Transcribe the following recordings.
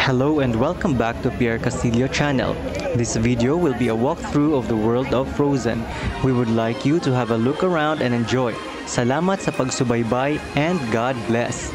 Hello and welcome back to Pierre Castillo channel. This video will be a walkthrough of the world of Frozen. We would like you to have a look around and enjoy. Salamat sa pagsubaybay and God bless.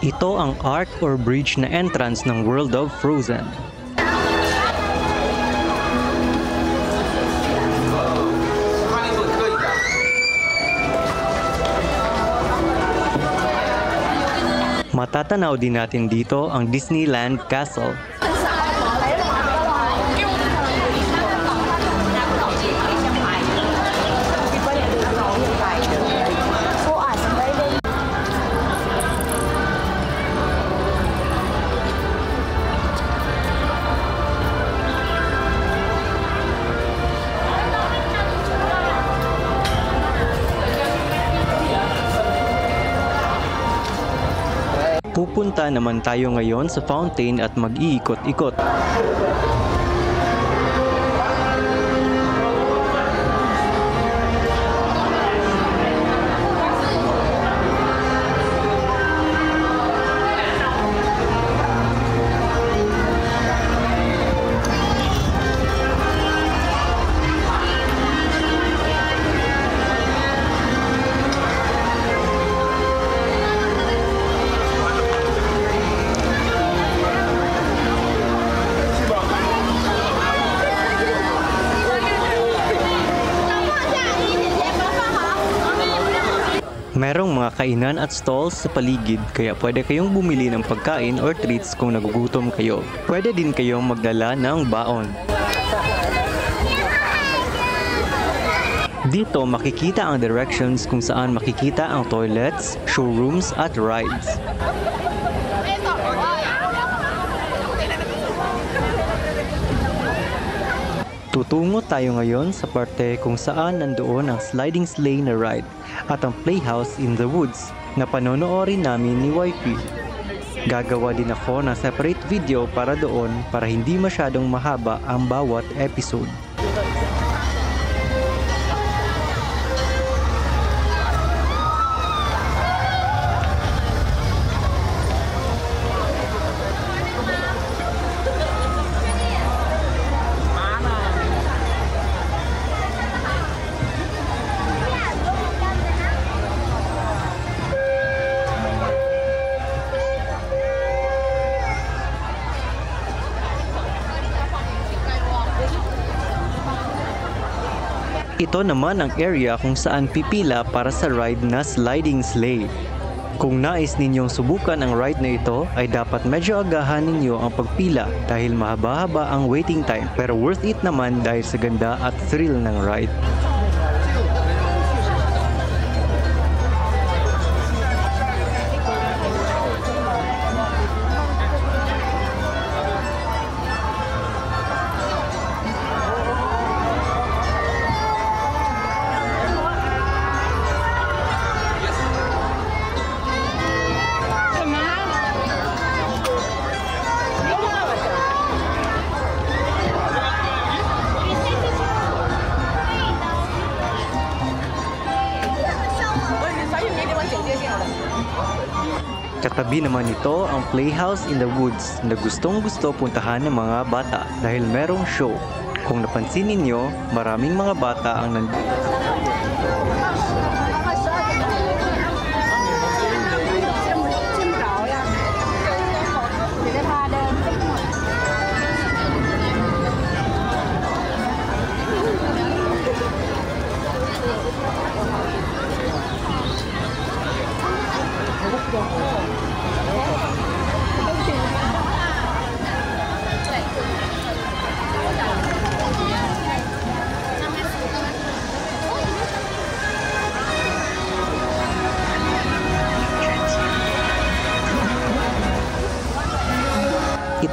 Ito ang arc or bridge na entrance ng World of Frozen. Matatanaw din natin dito ang Disneyland Castle. Pupunta naman tayo ngayon sa fountain at mag-iikot-ikot. Merong mga kainan at stalls sa paligid kaya pwede kayong bumili ng pagkain or treats kung nagugutom kayo. Pwede din kayong magdala ng baon. Dito makikita ang directions kung saan makikita ang toilets, showrooms at rides. Tutungo tayo ngayon sa parte kung saan nandoon ang sliding sleigh na ride at ang playhouse in the woods na panonoorin namin ni YP. Gagawa din ako ng separate video para doon para hindi masyadong mahaba ang bawat episode. Ito naman ang area kung saan pipila para sa ride na sliding sleigh. Kung nais ninyong subukan ang ride na ito, ay dapat medyo agahan ninyo ang pagpila dahil mahaba-haba ang waiting time pero worth it naman dahil sa ganda at thrill ng ride. Katabi naman nito ang Playhouse in the Woods na gustong-gusto puntahan ng mga bata dahil merong show. Kung napansin ninyo, maraming mga bata ang nandito.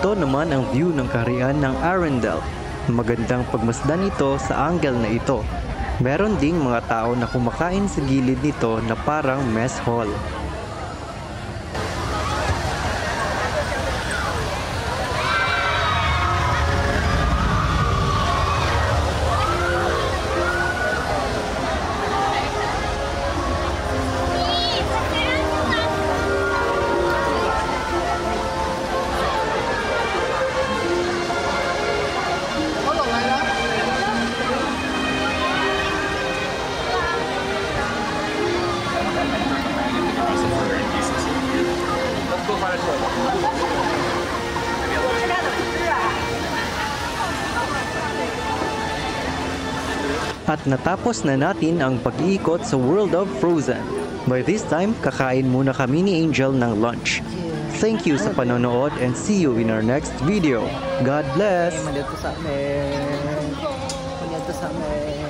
Ito naman ang view ng kaharian ng Arendelle. Magandang pagmasdan ito sa angle na ito. Meron ding mga tao na kumakain sa gilid nito na parang mess hall. At natapos na natin ang pag-iikot sa World of Frozen. By this time, kakain muna kami ni Angel ng lunch. Thank you sa panonood and see you in our next video. God bless! Mandito sa amin.